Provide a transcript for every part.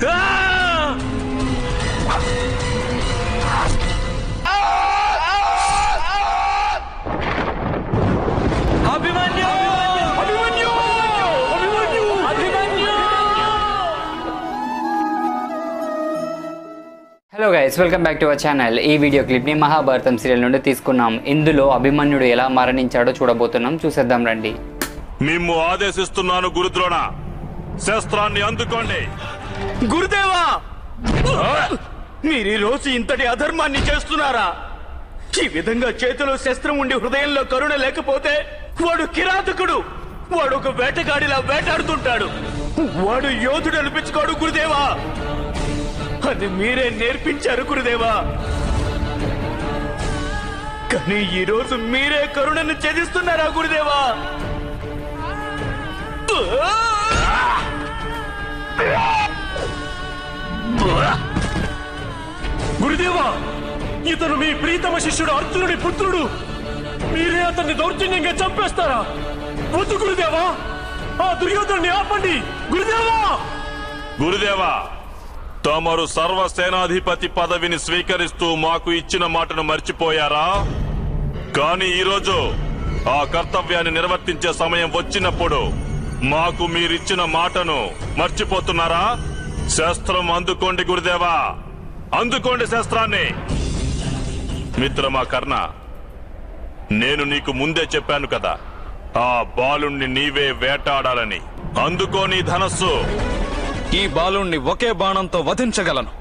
Hello guys, welcome back to our channel. ఈ video క్లిప్ని Mahabharatam serial నుండి తీసుకున్నాం. ఇందులో అభిమన్యుడు ఎలా మరణించాడో చూడబోతున్నాం. చూసేద్దాం రండి. మిమ్ము ఆదేశిస్తున్నాను గురుద్రోణ, శస్త్రాన్ని అందుకోండి. గురుదేవా, మీరు ఈ రోజు ఇంతటి అధర్మాన్ని చేస్తున్నారా? ఈ విధంగా చేతిలో శస్త్రం ఉండి హృదయంలో కరుణ లేకపోతే వాడు కిరాతకుడు. వాడు ఒక వేటగాడిలా వేటాడుతుంటాడు. వాడు యోధుడు అనిపించుకోడు గురుదేవా. అది మీరే నేర్పించారు గురుదేవా. కానీ ఈ రోజు మీరే కరుణను ఛేదిస్తున్నారా గురుదేవా? గురుదేవా, ఇతను మీ ప్రీతమ శిష్యుడు అర్జునుడి పుత్రుడు. మీరే అతన్ని దౌర్జన్యంగా చంపేస్తారా? వద్దు గురుదేవా, ఆ దుర్యోధనుని ఆపండి. గురుదేవా గురుదేవా, తమరు సర్వసేనాధిపతి పదవిని స్వీకరిస్తూ మాకు ఇచ్చిన మాటను మర్చిపోయారా? కానీ ఈరోజు ఆ కర్తవ్యాన్ని నిర్వర్తించే సమయం వచ్చినప్పుడు మాకు మీరిచ్చిన మాటను మర్చిపోతున్నారా? శస్త్రం అందుకోండి గురుదేవా, అందుకోండి శస్త్రాన్ని. మిత్రమా కర్ణ, నేను నీకు ముందే చెప్పాను కదా, ఆ బాలుణ్ణి నీవే వేటాడాలని. అందుకో నీ ధనస్సు. ఈ బాలుణ్ణి ఒకే బాణంతో వధించగలను.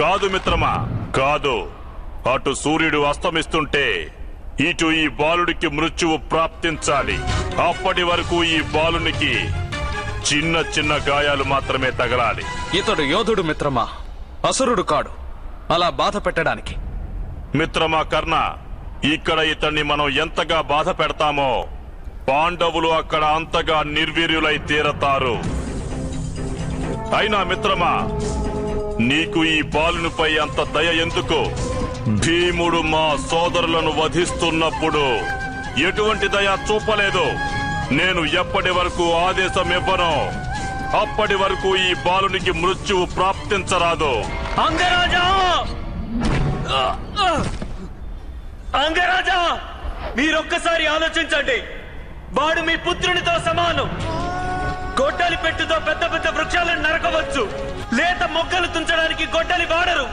కాదు మిత్రమా, కాదు. అటు సూర్యుడు అస్తమిస్తుంటే ఇటు ఈ బాలుడికి మృత్యువు ప్రాప్తించాలి. అప్పటి వరకు ఈ బాలునికి చిన్న చిన్న గాయాలు మాత్రమే తగలాలి. ఇతడు యోధుడు మిత్రమా, అసురుడు కాడు అలా బాధ పెట్టడానికి. మిత్రమా కర్ణ, ఇక్కడ ఇతన్ని మనం ఎంతగా బాధ పెడతామో పాండవులు అక్కడ అంతగా నిర్వీర్యులై తీరతారు. అయినా మిత్రమా, నీకు ఈ బాలునిపై అంత దయ ఎందుకు? భీముడు మా సోదరులను వధిస్తున్నప్పుడు ఎటువంటి దయ చూపలేదు. నేను ఎప్పటి వరకు ఆదేశం ఇవ్వను అప్పటి వరకు ఈ బాలునికి మృత్యువు ప్రాప్తించరాదు. అంగరాజా, అంగరాజా, మీరొక్కసారి ఆలోచించండి. వాడు మీ పుత్రునితో సమానం. గొడ్డలి పెట్టుతో పెద్ద పెద్ద వృక్షాలను నరకవచ్చు, లేత మొక్కలు తుంచడానికి గొడ్డలి వాడరు.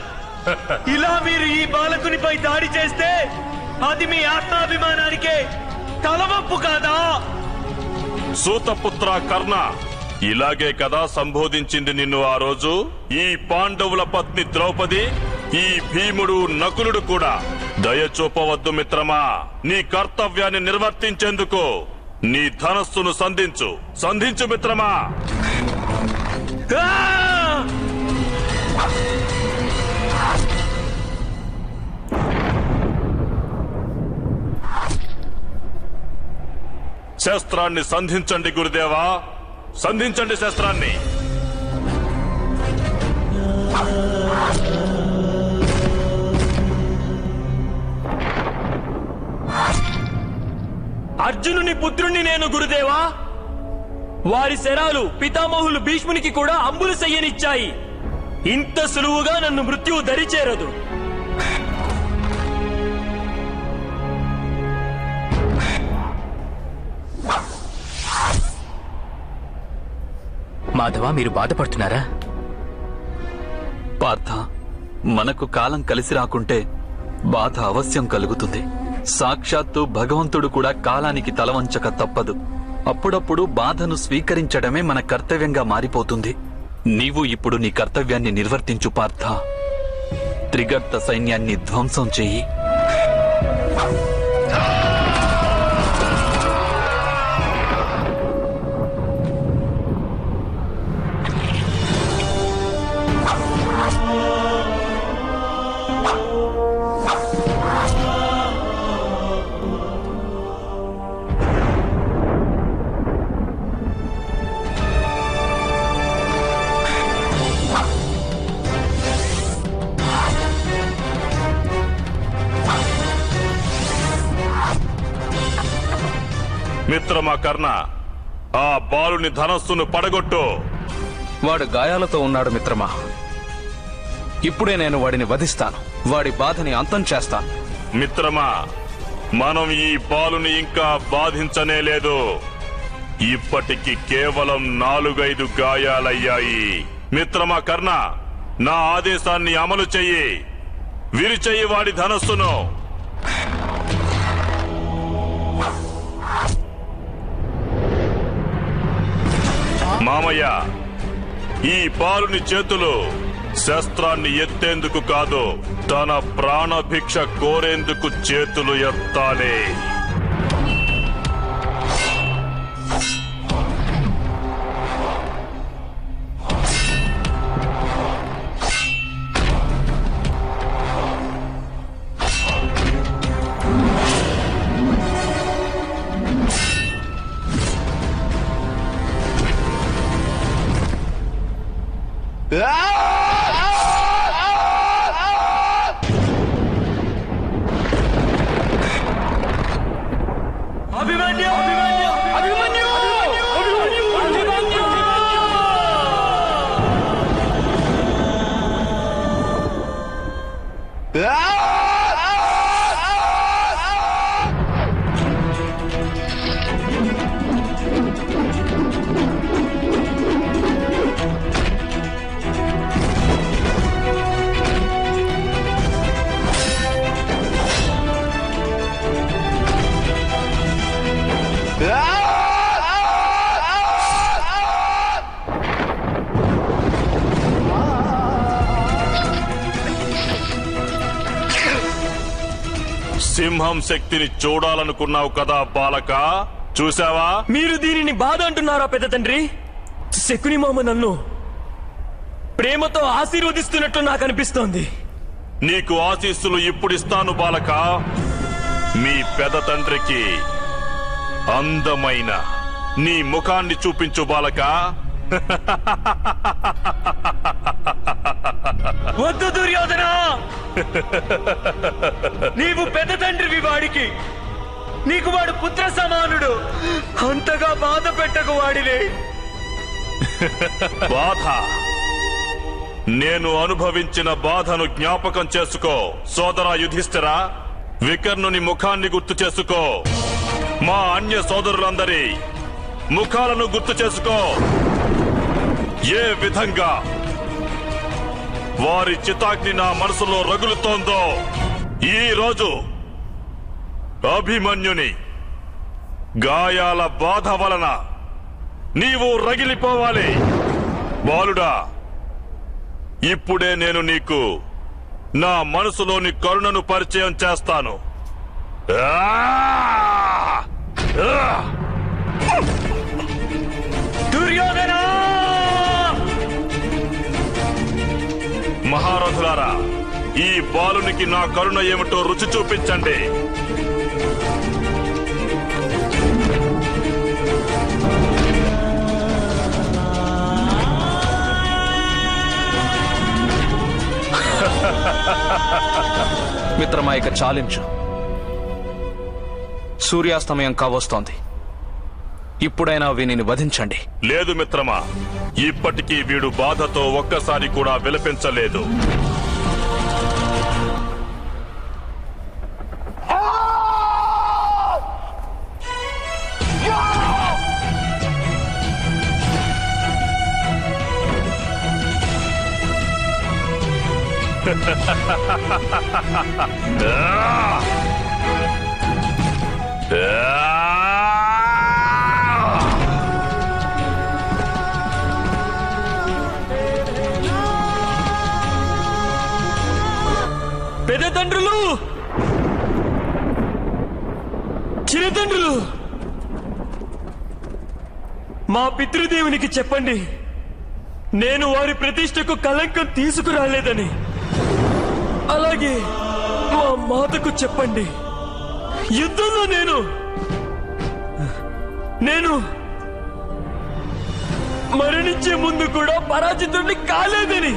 ఇలా మీరు ఈ బాలకునిపై దాడి చేస్తే అది మీ ఆత్మాభిమానానికే తలవంపు కాదా? సూతపుత్ర కర్ణ, ఇలాగే కదా సంబోధించింది నిన్ను ఆ రోజు ఈ పాండవుల పత్ని ద్రౌపది. ఈ భీముడు నకులుడు కూడా. దయ చూపవద్దు మిత్రమా. నీ కర్తవ్యాన్ని నిర్వర్తించేందుకు నీ ధనస్సును సంధించు, సంధించు మిత్రమా. శస్త్రాన్ని సంధించండి గురుదేవా, సంధించండి శస్త్రాన్ని. అర్జునుని పుత్రుణ్ణి నేను గురుదేవా. వారి శరాలు పితామహులు భీష్మునికి కూడా అంబులు చెయ్యనిచ్చాయి. ఇంత సులువుగా నన్ను మృత్యువు దరిచేరదు. మాధవ, మీరు బాధపడుతున్నారా? పార్థ, మనకు కాలం కలిసి రాకుంటే బాధ అవశ్యం కలుగుతుంది. సాక్షాత్తు భగవంతుడు కూడా కాలానికి తలవంచక తప్పదు. అప్పుడప్పుడు బాధను స్వీకరించడమే మన కర్తవ్యంగా మారిపోతుంది. నీవు ఇప్పుడు నీ కర్తవ్యాన్ని నిర్వర్తించు పార్థ. త్రిగర్త సైన్యాన్ని ధ్వంసం చెయ్యి. మిత్రమా కర్ణ, ఆ బాలుని ధనస్సును పడగొట్టు. వాడు గాయాలతో ఉన్నాడు మిత్రమా. ఇప్పుడే నేను వాడిని వధిస్తాను. వాడి బాధని అంతం చేస్తాను. మిత్రమా, మనం ఈ బాలుని ఇంకా బాధించనే లేదు. ఇప్పటికి కేవలం 4-5 గాయాలయ్యాయి. మిత్రమా కర్ణ, నా ఆదేశాన్ని అమలు చెయ్యి. విరిచెయ్యి వాడి ధనస్సును. మామయ్య, ఈ బాలుని చేతులు శస్త్రాన్ని ఎత్తేందుకు కాదు, తన ప్రాణభిక్ష కోరేందుకు చేతులు ఎత్తాలి. సింహం శక్తిని చూడాలనుకున్నావు కదా బాలక, చూసావా? మీరు దీనిని బాధ అంటున్నారా పెద్ద తండ్రి? శకుని మామ నన్ను ప్రేమతో ఆశీర్వదిస్తున్నట్టు నాకు అనిపిస్తోంది. నీకు ఆశీస్సులు ఇప్పుడిస్తాను బాలక. మీ పెద్ద తండ్రికి అందమైన నీ ముఖాన్ని చూపించు బాలక. వద్దు దుర్యోధన, నీవు పెద్ద తండ్రివి వాడికి. నీకు వాడు పుత్ర సమానుడు. అంతగా బాధ పెట్టకు వాడిని. బాధ, నేను అనుభవించిన బాధను జ్ఞాపకం చేసుకో సోదరా యుధిష్ఠిరా. వికర్ణుని ముఖాన్ని గుర్తు చేసుకో. మా అన్య సోదరులందరి ముఖాలను గుర్తు చేసుకో. ఏ విధంగా వారి చితాగ్ని నా మనసులో రగులుతోందో. ఈ రోజు అభిమన్యుని గాయాల బాధ వలన నీవు రగిలిపోవాలి. బాలుడా, ఇప్పుడే నేను నీకు నా మనసులోని కరుణను పరిచయం చేస్తాను. దుర్యోధన! మహారథులారా, ఈ బాలునికి నా కరుణ ఏమిటో రుచి చూపించండి. మిత్రమా, ఇక చాలించు. సూర్యాస్తమయం కావస్తోంది. ఇప్పుడైనా వీనిని వధించండి. లేదు మిత్రమా, ఇప్పటికీ వీడు బాధతో ఒక్కసారి కూడా విలపించలేదు. పెద్ద తండ్రులు, చిన్నతండ్రులు, మా పితృదేవునికి చెప్పండి, నేను వారి ప్రతిష్టకు కళంకం తీసుకురాలేదని. అలాగే మా మాతకు చెప్పండి, యుద్ధంలో నేను మరణించే ముందు కూడా పరాజితుడిని కాలేదని.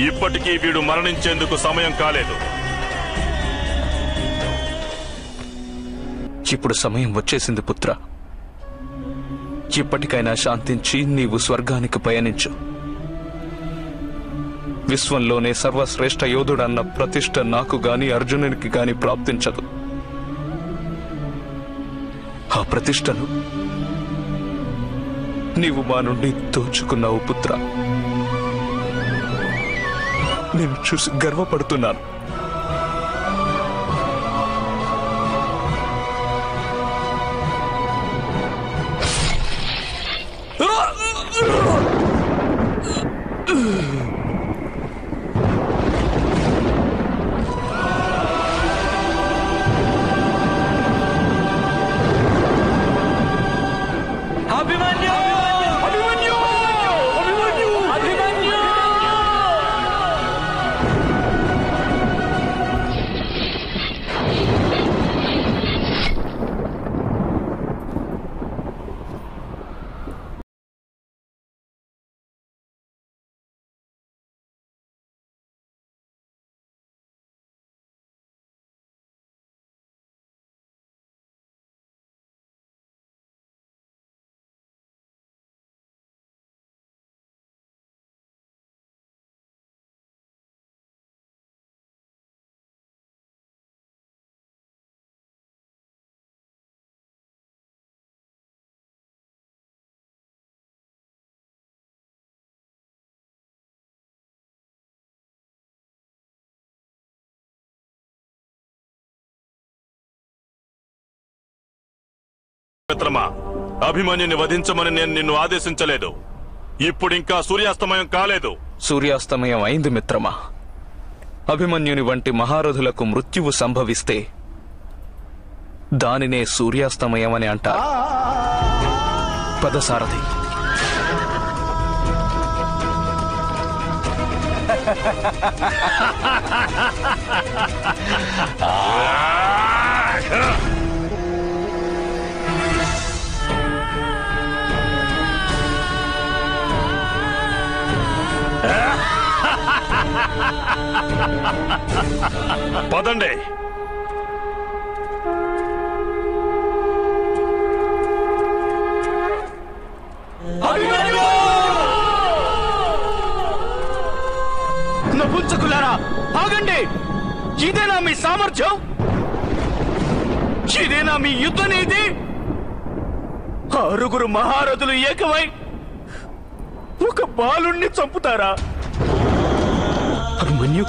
ఇప్పటికీ వీడు మరణించేందుకు సమయం కాలేదు. ఇప్పుడు సమయం వచ్చేసింది పుత్ర. ఇప్పటికైనా శాంతించి నీవు స్వర్గానికి పయనించు. విశ్వంలోనే సర్వశ్రేష్ఠ యోధుడన్న ప్రతిష్ఠ నాకు గాని అర్జునునికి గాని ప్రాప్తించదు. ఆ ప్రతిష్టను నీవు మా నుండి దోచుకున్నావు పుత్ర. నేను చూసి గర్వపడుతున్నాను. మిత్రమా, అభిమన్యుని వధించమని నేను నిన్ను ఆదేశించలేదు. ఇప్పుడింకా సూర్యాస్తమయం కాలేదు. సూర్యాస్తమయం అయింది మిత్రమా. అభిమన్యుని వంటి మహారథులకు మృత్యువు సంభవిస్తే దానినే సూర్యాస్తమయం అని అంటారు. పదసారథి. పదండి. నపుంసకులారా, ఆగండి! ఇదేనా మీ సామర్థ్యం? ఇదేనా మీ యుద్ధ నీతి? ఆరుగురు మహారథులు ఏకమై ఒక బాలుణ్ణి చంపుతారా? అభిమన్యు,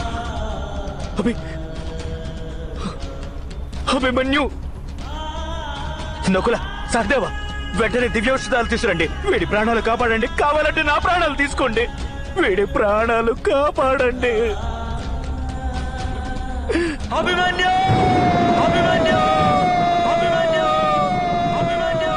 అభిమన్యు, నకుల, సహదేవ, వెంటనే దివ్యౌషధాలు తీసుకురండి. వీడి ప్రాణాలు కాపాడండి. కావాలంటే నా ప్రాణాలు తీసుకోండి. వీడి ప్రాణాలు కాపాడండి. అభిమన్యు, అభిమన్యు, అభిమన్యు, అభిమన్యు.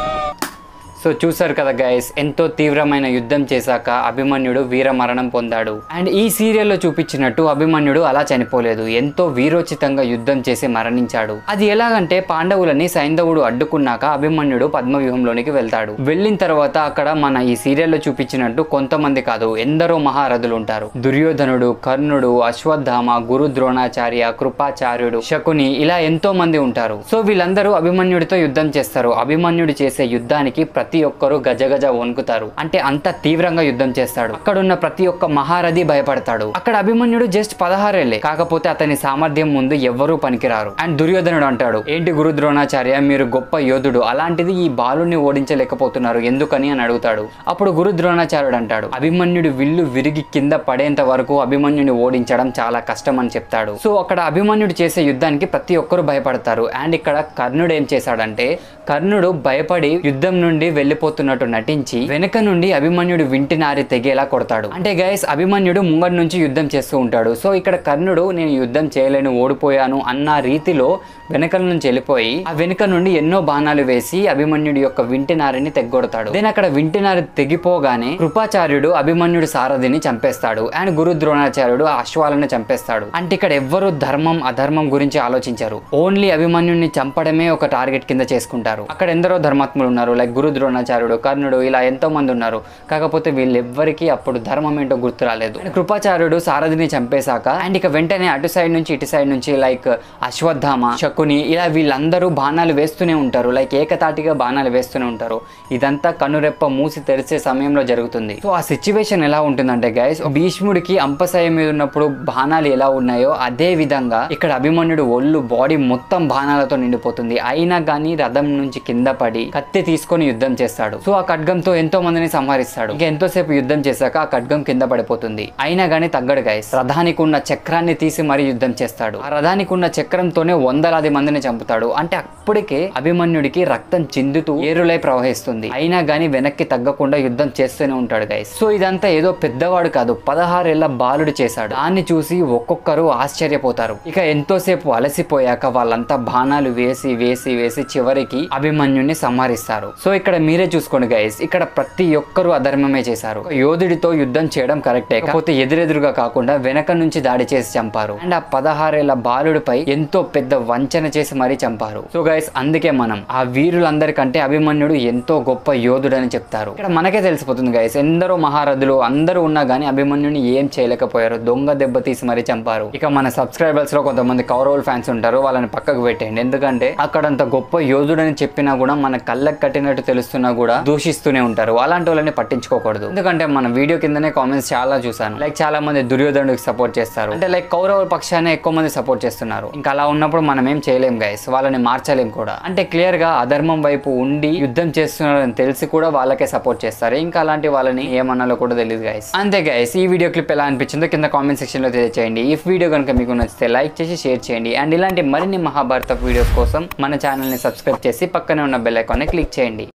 సో చూసారు కదా గైస్, ఎంతో తీవ్రమైన యుద్ధం చేశాక అభిమన్యుడు వీర మరణం పొందాడు. అండ్ ఈ సీరియల్లో చూపించినట్టు అభిమన్యుడు అలా చనిపోలేదు, ఎంతో వీరోచితంగా యుద్ధం చేసి మరణించాడు. అది ఎలాగంటే పాండవులని సైంధవుడు అడ్డుకున్నాక అభిమన్యుడు పద్మవ్యూహంలోనికి వెళ్తాడు. వెళ్ళిన తర్వాత అక్కడ మన ఈ సీరియల్లో చూపించినట్టు కొంతమంది కాదు, ఎందరో మహారథులు ఉంటారు. దుర్యోధనుడు, కర్ణుడు, అశ్వత్థామ, గురు ద్రోణాచార్య, కృపాచార్యుడు, శకుని, ఇలా ఎంతో మంది ఉంటారు. సో వీళ్ళందరూ అభిమన్యుడితో యుద్ధం చేస్తారు. అభిమన్యుడు చేసే యుద్ధానికి ప్రతి ఒక్కరు గజగజ వణుకుతారు. అంటే అంత తీవ్రంగా యుద్ధం చేస్తాడు. అక్కడున్న ప్రతి ఒక్క మహారథి భయపడతాడు. అక్కడ అభిమన్యుడు జస్ట్ 16 ఏళ్లే, కాకపోతే అతని సామర్థ్యం ముందు ఎవ్వరూ పనికిరారు. అండ్ దుర్యోధనుడు అంటాడు, ఏంటి గురు ద్రోణాచార్య, మీరు గొప్ప యోధుడు, అలాంటిది ఈ బాలుని ఓడించలేకపోతున్నారు, ఎందుకని అని అడుగుతాడు. అప్పుడు గురు ద్రోణాచార్యుడు అంటాడు, అభిమన్యుడు విల్లు విరిగి కింద పడేంత వరకు అభిమన్యుని ఓడించడం చాలా కష్టం అని చెప్తాడు. సో అక్కడ అభిమన్యుడు చేసే యుద్ధానికి ప్రతి ఒక్కరు భయపడతారు. అండ్ ఇక్కడ కర్ణుడు ఏం చేశాడంటే, కర్ణుడు భయపడి యుద్ధం నుండి వెళ్ళిపోతున్నట్టు నటించి వెనక నుండి అభిమన్యుడు వింటి నారి తెగేలా కొడతాడు. అంటే గైస్, అభిమన్యుడు ముంగటి నుంచి యుద్ధం చేస్తూ ఉంటాడు. సో ఇక్కడ కర్ణుడు నేను యుద్ధం చేయలేను, ఓడిపోయాను అన్న రీతిలో వెనకల నుంచి వెళ్ళిపోయి ఆ వెనుక నుండి ఎన్నో బాణాలు వేసి అభిమన్యుడి యొక్క వింటి నారిని తెగ్గొడతాడు. దెన్ అక్కడ వింటి నారి తెగిపోగానే కృపాచార్యుడు అభిమన్యుడి సారథిని చంపేస్తాడు. అండ్ గురు ద్రోణాచార్యుడు ఆ అశ్వాలను చంపేస్తాడు. అంటే ఇక్కడ ఎవ్వరు ధర్మం అధర్మం గురించి ఆలోచించారు, ఓన్లీ అభిమన్యుడిని చంపడమే ఒక టార్గెట్ కింద చేసుకుంటారు. అక్కడ ఎందరో ధర్మాత్ములు ఉన్నారు, లైక్ గురు ద్రోణాచార్యుడు, కర్ణుడు, ఇలా ఎంతో మంది ఉన్నారు. కాకపోతే వీళ్ళెవ్వరికి అప్పుడు ధర్మం ఏంటో గుర్తు రాలేదు. కృపాచార్యుడు సారథిని చంపేశాక అండ్ ఇక వెంటనే అటు సైడ్ నుంచి ఇటు సైడ్ నుంచి లైక్ అశ్వత్థామ, శకుని, శకుని ఇలా వీళ్ళందరూ బాణాలు వేస్తూనే ఉంటారు, లైక్ ఏకతాటిగా బాణాలు వేస్తూనే ఉంటారు. ఇదంతా కనురెప్ప మూసి తెరిచే సమయంలో జరుగుతుంది. సో ఆ సిచ్యువేషన్ ఎలా ఉంటుందంటే గైస్, భీష్ముడికి అంపశయ మీద ఉన్నప్పుడు బాణాలు ఎలా ఉన్నాయో అదే విధంగా ఇక్కడ అభిమన్యుడు ఒళ్ళు బాడీ మొత్తం బాణాలతో నిండిపోతుంది. అయినా కానీ రథం నుంచి కింద పడి కత్తి తీసుకొని యుద్ధం చేస్తాడు. సో ఆ ఖడ్గంతో ఎంతో మందిని సంహరిస్తాడు. ఇంకా ఎంతోసేపు యుద్ధం చేశాక ఆ ఖడ్గం కింద పడిపోతుంది. అయినా గానీ తగ్గడు గైస్. రథానికి ఉన్న చక్రాన్ని తీసి మరీ యుద్ధం చేస్తాడు. ఆ రథానికి ఉన్న చక్రంతోనే వందలాది మందిని చంపుతాడు. అంటే అప్పటికే అభిమన్యుడికి రక్తం చిందుతూ ఏరులై ప్రవహిస్తుంది. అయినా గానీ వెనక్కి తగ్గకుండా యుద్ధం చేస్తూనే ఉంటాడు గైస్. సో ఇదంతా ఏదో పెద్దవాడు కాదు, 16 ఏళ్ల బాలుడు చేశాడు. దాన్ని చూసి ఒక్కొక్కరు ఆశ్చర్యపోతారు. ఇక ఎంతోసేపు అలసిపోయాక వాళ్ళంతా బాణాలు వేసి వేసి వేసి చివరికి అభిమన్యుడిని సంహరిస్తారు. సో ఇక్కడ మీరే చూసుకోండి గైస్, ఇక్కడ ప్రతి ఒక్కరూ అధర్మమే చేశారు. యోధుడితో యుద్ధం చేయడం కరెక్టే, కాకపోతే ఎదురెదురుగా కాకుండా వెనక నుంచి దాడి చేసి చంపారు. అండ్ ఆ 16 ఏళ్ల బాలుడిపై ఎంతో పెద్ద వంచన చేసి మరీ చంపారు. సో గైస్ అందుకే మనం ఆ వీరులందరికంటే అభిమన్యుడు ఎంతో గొప్ప యోధుడని చెప్తారు. ఇక్కడ మనకే తెలిసిపోతుంది గైస్, ఎందరో మహారథులు అందరూ ఉన్నా గానీ అభిమన్యుని ఏం చేయలేకపోయారు. దొంగ దెబ్బ తీసి మరీ చంపారు. ఇక మన సబ్స్క్రైబర్స్ లో కొంతమంది కౌరవుల ఫ్యాన్స్ ఉంటారు, వాళ్ళని పక్కకు పెట్టండి. ఎందుకంటే అక్కడంత గొప్ప యోధుడని చెప్పినా కూడా మన కళ్ళకు కట్టినట్టు తెలుస్తున్నా కూడా దూషిస్తూనే ఉంటారు. అలాంటి వాళ్ళని పట్టించుకోకూడదు. ఎందుకంటే మన వీడియో కిందనే కామెంట్స్ చాలా చూసాను, లైక్ చాలా మంది దుర్యోధనుడికి సపోర్ట్ చేస్తారు, అంటే లైక్ కౌరవుల పక్షాన్ని ఎక్కువ మంది సపోర్ట్ చేస్తున్నారు. ఇంకా అలా ఉన్నప్పుడు మనం ఏం చేయలేం గైస్, వాళ్ళని మార్చలేం కూడా. అంటే క్లియర్ గా అధర్మం వైపు ఉండి యుద్ధం చేస్తున్నారని తెలిసి కూడా వాళ్ళకే సపోర్ట్ చేస్తారు. ఇంకా అలాంటి వాళ్ళని ఏమన్నాలో కూడా తెలియదు గైస్. అంతే గైస్, ఈ వీడియో క్లిప్ ఎలా అనిపించిందో కింద కామెంట్ సెక్షన్ లో తెలియజేయండి. ఈ వీడియో కనుక మీకు నచ్చితే లైక్ చేసి షేర్ చేయండి. అండ్ ఇలాంటి మరిన్ని మహాభారత వీడియోస్ కోసం మన ఛానల్ ని సబ్స్క్రైబ్ చేసి పక్కనే ఉన్న బెల్ ఐకాన్ ని క్లిక్ చేయండి.